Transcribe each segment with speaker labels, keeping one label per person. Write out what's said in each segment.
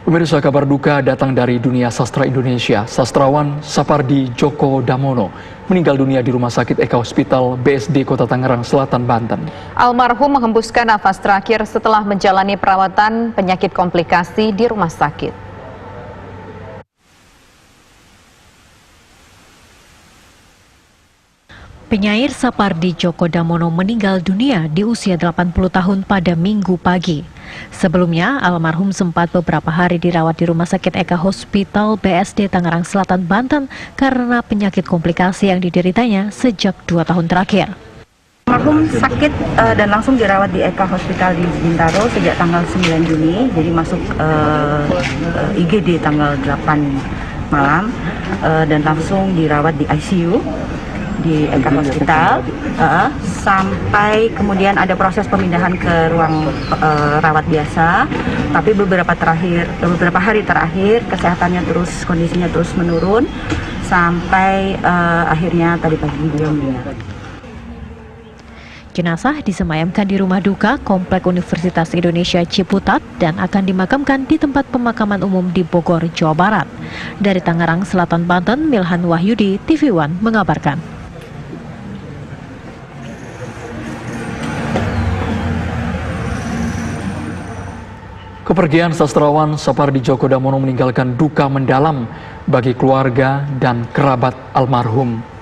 Speaker 1: Pemirsa, kabar duka datang dari dunia sastra Indonesia. Sastrawan Sapardi Djoko Damono meninggal dunia di Rumah Sakit Eka Hospital BSD Kota Tangerang Selatan, Banten.
Speaker 2: Almarhum menghembuskan nafas terakhir setelah menjalani perawatan penyakit komplikasi di rumah sakit.
Speaker 3: Penyair Sapardi Djoko Damono meninggal dunia di usia 80 tahun pada Minggu pagi. Sebelumnya, almarhum sempat beberapa hari dirawat di Rumah Sakit Eka Hospital BSD Tangerang Selatan, Banten karena penyakit komplikasi yang dideritanya sejak 2 tahun terakhir.
Speaker 4: Almarhum sakit dan langsung dirawat di Eka Hospital di Bintaro sejak tanggal 9 Juni, jadi masuk IGD tanggal 8 malam dan langsung dirawat di ICU di Eka Hospital sampai kemudian ada proses pemindahan ke ruang rawat biasa, tapi beberapa hari terakhir kondisinya terus menurun sampai akhirnya tadi pagi beliau meninggal.
Speaker 3: Jenazah disemayamkan di rumah duka Komplek Universitas Indonesia Ciputat dan akan dimakamkan di tempat pemakaman umum di Bogor, Jawa Barat. Dari Tangerang Selatan, Banten, Milhan Wahyudi, TV One mengabarkan.
Speaker 1: Kepergian sastrawan Sapardi Djoko Damono meninggalkan duka mendalam bagi keluarga dan kerabat almarhum.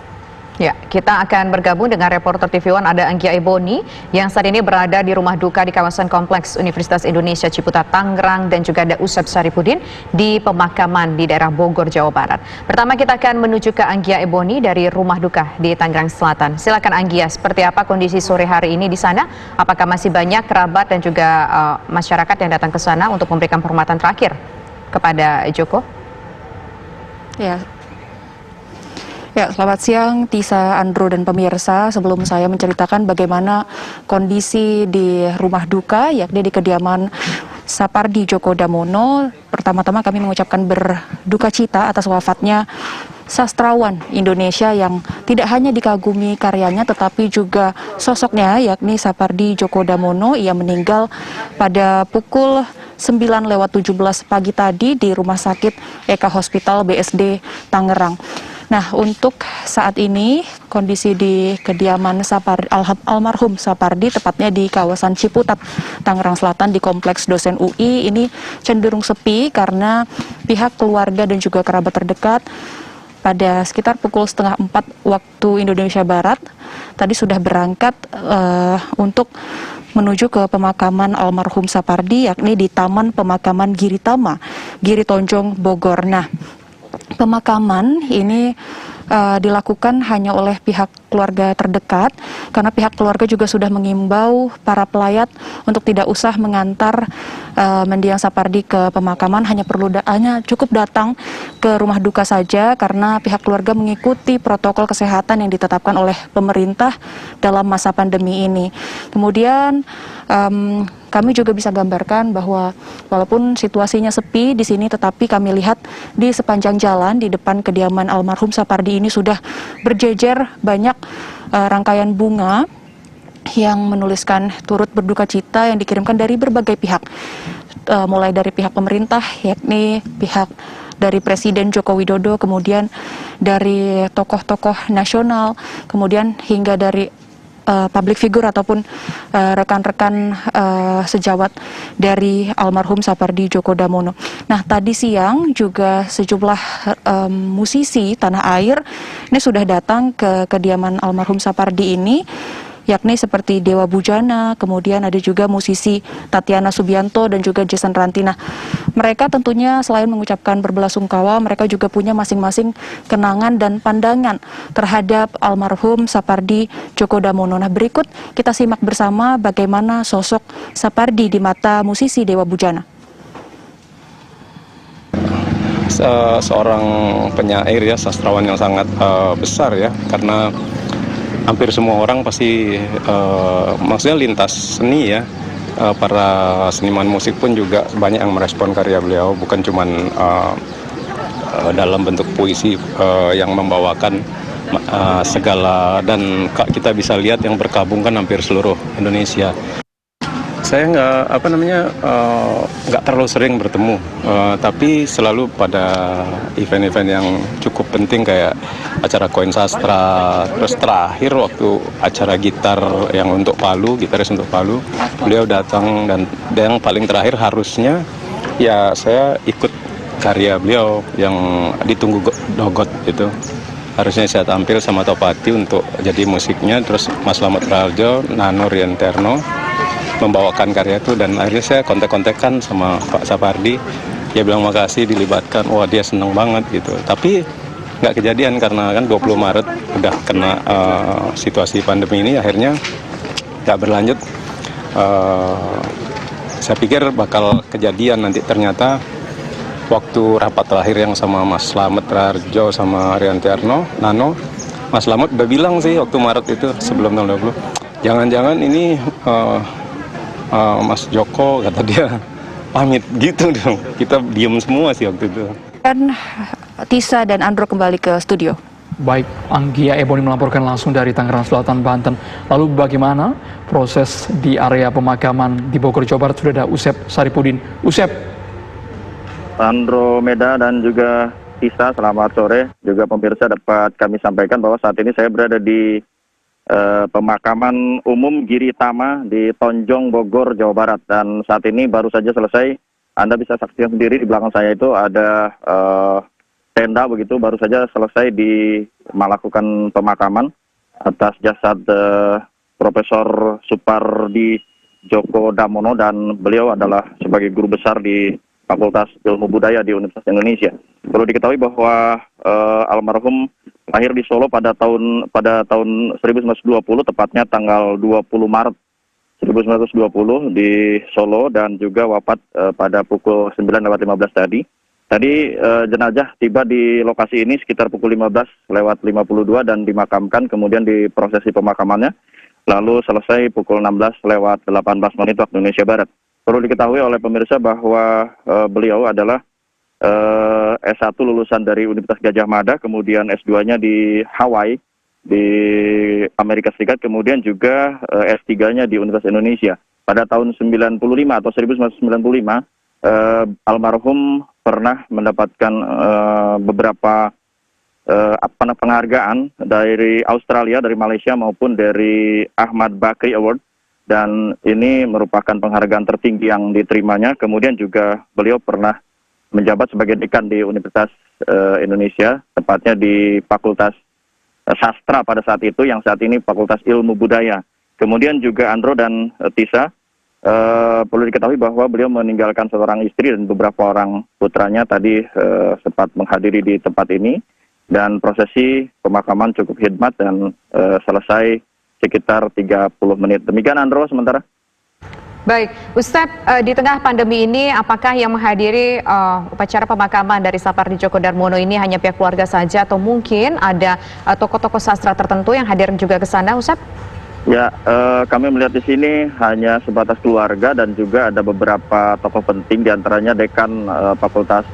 Speaker 2: Ya, kita akan bergabung dengan reporter TV One ada Anggia Eboni yang saat ini berada di rumah duka di kawasan Kompleks Universitas Indonesia Ciputat, Tangerang, dan juga ada Usep Saripudin di pemakaman di daerah Bogor, Jawa Barat. Pertama kita akan menuju ke Anggia Eboni dari rumah duka di Tangerang Selatan. Silakan Anggia, seperti apa kondisi sore hari ini di sana? Apakah masih banyak kerabat dan juga masyarakat yang datang ke sana untuk memberikan penghormatan terakhir kepada Djoko?
Speaker 5: Ya, selamat siang Tisa, Andro, dan pemirsa. Sebelum saya menceritakan bagaimana kondisi di rumah duka, yakni di kediaman Sapardi Djoko Damono, pertama-tama kami mengucapkan berduka cita atas wafatnya sastrawan Indonesia yang tidak hanya dikagumi karyanya tetapi juga sosoknya, yakni Sapardi Djoko Damono. Ia meninggal pada pukul 9:17 pagi tadi di Rumah Sakit Eka Hospital BSD Tangerang. Nah, untuk saat ini kondisi di kediaman almarhum Sapardi, tepatnya di kawasan Ciputat, Tangerang Selatan di Kompleks Dosen UI, ini cenderung sepi karena pihak keluarga dan juga kerabat terdekat pada sekitar pukul 3:30 waktu Indonesia Barat tadi sudah berangkat untuk menuju ke pemakaman almarhum Sapardi, yakni di Taman Pemakaman Giritama, Giri Tonjong, Bogor. Nah, pemakaman ini dilakukan hanya oleh pihak keluarga terdekat karena pihak keluarga juga sudah mengimbau para pelayat untuk tidak usah mengantar mendiang Sapardi ke pemakaman, hanya cukup datang ke rumah duka saja karena pihak keluarga mengikuti protokol kesehatan yang ditetapkan oleh pemerintah dalam masa pandemi ini. Kemudian kami juga bisa gambarkan bahwa walaupun situasinya sepi di sini, tetapi kami lihat di sepanjang jalan di depan kediaman almarhum Sapardi ini sudah berjejer banyak rangkaian bunga yang menuliskan turut berduka cita yang dikirimkan dari berbagai pihak, mulai dari pihak pemerintah, yakni pihak dari Presiden Joko Widodo, kemudian dari tokoh-tokoh nasional, kemudian hingga dari public figure ataupun rekan-rekan sejawat dari almarhum Sapardi Djoko Damono. Nah, tadi siang juga sejumlah musisi tanah air ini sudah datang ke kediaman almarhum Sapardi ini, yakni seperti Dewa Bujana, kemudian ada juga musisi Tatiana Subianto dan juga Jason Ranti. Nah, mereka tentunya selain mengucapkan berbelasungkawa, mereka juga punya masing-masing kenangan dan pandangan terhadap almarhum Sapardi Djoko Damono. Nah, berikut kita simak bersama bagaimana sosok Sapardi di mata musisi Dewa Bujana.
Speaker 6: Seorang penyair ya, sastrawan yang sangat besar ya, karena hampir semua orang pasti maksudnya lintas seni ya, para seniman musik pun juga banyak yang merespon karya beliau, bukan cuman dalam bentuk puisi yang membawakan segala, dan kita bisa lihat yang berkabung kan hampir seluruh Indonesia. saya nggak terlalu sering bertemu, tapi selalu pada event-event yang cukup penting kayak acara Koin Sastra, terus terakhir waktu acara gitar yang untuk Palu, gitaris untuk Palu, beliau datang, dan yang paling terakhir harusnya ya saya ikut karya beliau yang ditunggu Dogot itu. Harusnya saya tampil sama Topati untuk jadi musiknya, terus Mas Slamet Raharjo, Nano Rianterno membawakan karya itu, dan akhirnya saya kontek-kontekan sama Pak Sapardi. Dia bilang makasih dilibatkan, wah dia seneng banget gitu. Tapi nggak kejadian karena kan 20 Maret udah kena situasi pandemi ini, akhirnya nggak berlanjut. Saya pikir bakal kejadian nanti, ternyata waktu rapat terakhir yang sama Mas Slamet Raharjo sama Rianterno, Nano, Mas Slamet udah bilang sih waktu Maret itu sebelum tahun 20, jangan-jangan ini Mas Joko, kata dia, pamit gitu dong. Kita diem semua sih waktu itu.
Speaker 5: Dan Tisa dan Andro kembali ke studio.
Speaker 1: Baik, Anggia Eboni melaporkan langsung dari Tangerang Selatan, Banten. Lalu bagaimana proses di area pemakaman di Bogor, Jawa Barat? Sudah ada Usep Saripudin. Usep.
Speaker 7: Andromeda dan juga Tisa, selamat sore. Juga pemirsa, dapat kami sampaikan bahwa saat ini saya berada di pemakaman umum Giritama di Tonjong, Bogor, Jawa Barat. Dan saat ini baru saja selesai. Anda bisa saksikan sendiri di belakang saya itu ada tenda begitu, baru saja selesai melakukan pemakaman atas jasad Profesor Supardi Djoko Damono, dan beliau adalah sebagai guru besar di Fakultas Ilmu Budaya di Universitas Indonesia. Perlu diketahui bahwa almarhum lahir di Solo pada tahun 1920, tepatnya tanggal 20 Maret 1920 di Solo, dan juga wafat pada pukul 9:15 tadi. Tadi jenazah tiba di lokasi ini sekitar pukul 15:52 dan dimakamkan, kemudian diprosesi pemakamannya, lalu selesai pukul 16:18 waktu Indonesia Barat. Perlu diketahui oleh pemirsa bahwa beliau adalah S1 lulusan dari Universitas Gadjah Mada, kemudian S2-nya di Hawaii, di Amerika Serikat, kemudian juga S3-nya di Universitas Indonesia. Pada tahun 95 atau 1995, almarhum pernah mendapatkan beberapa penghargaan dari Australia, dari Malaysia, maupun dari Ahmad Bakri Award. Dan ini merupakan penghargaan tertinggi yang diterimanya. Kemudian juga beliau pernah menjabat sebagai dekan di Universitas Indonesia, tepatnya di Fakultas Sastra pada saat itu, yang saat ini Fakultas Ilmu Budaya. Kemudian juga Andro dan Tisa, perlu diketahui bahwa beliau meninggalkan seorang istri dan beberapa orang putranya tadi sempat menghadiri di tempat ini, dan prosesi pemakaman cukup hikmat dan selesai sekitar 30 menit. Demikian Andro sementara.
Speaker 2: Baik, Ustadz, di tengah pandemi ini apakah yang menghadiri upacara pemakaman dari Sapardi Djoko Damono ini hanya pihak keluarga saja, atau mungkin ada tokoh-tokoh sastra tertentu yang hadir juga ke sana, Ustadz?
Speaker 7: Ya, kami melihat di sini hanya sebatas keluarga dan juga ada beberapa tokoh penting, diantaranya dekan Fakultas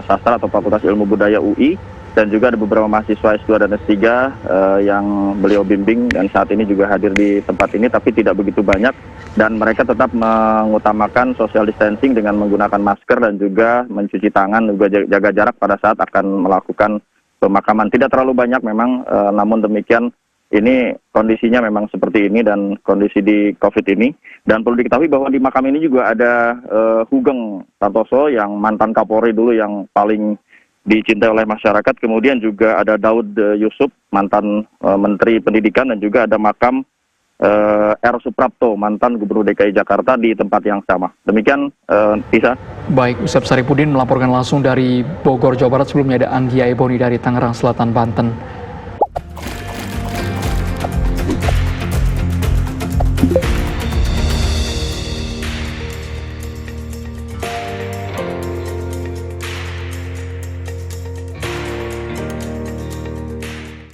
Speaker 7: Sastra atau Fakultas Ilmu Budaya UI, dan juga ada beberapa mahasiswa S2 dan S3 yang beliau bimbing dan saat ini juga hadir di tempat ini, tapi tidak begitu banyak, dan mereka tetap mengutamakan social distancing dengan menggunakan masker dan juga mencuci tangan, juga jaga jarak pada saat akan melakukan pemakaman. Tidak terlalu banyak memang, namun demikian ini kondisinya memang seperti ini dan kondisi di COVID ini. Dan perlu diketahui bahwa di makam ini juga ada Hugeng Santoso yang mantan Kapolri dulu yang paling dicintai oleh masyarakat. Kemudian juga ada Daud Yusuf, mantan Menteri Pendidikan, dan juga ada makam R. Suprapto, mantan Gubernur DKI Jakarta di tempat yang sama. Demikian, Tisa.
Speaker 1: Baik, Usep Saripudin melaporkan langsung dari Bogor, Jawa Barat. Sebelumnya ada Anggia Eboni dari Tangerang Selatan, Banten.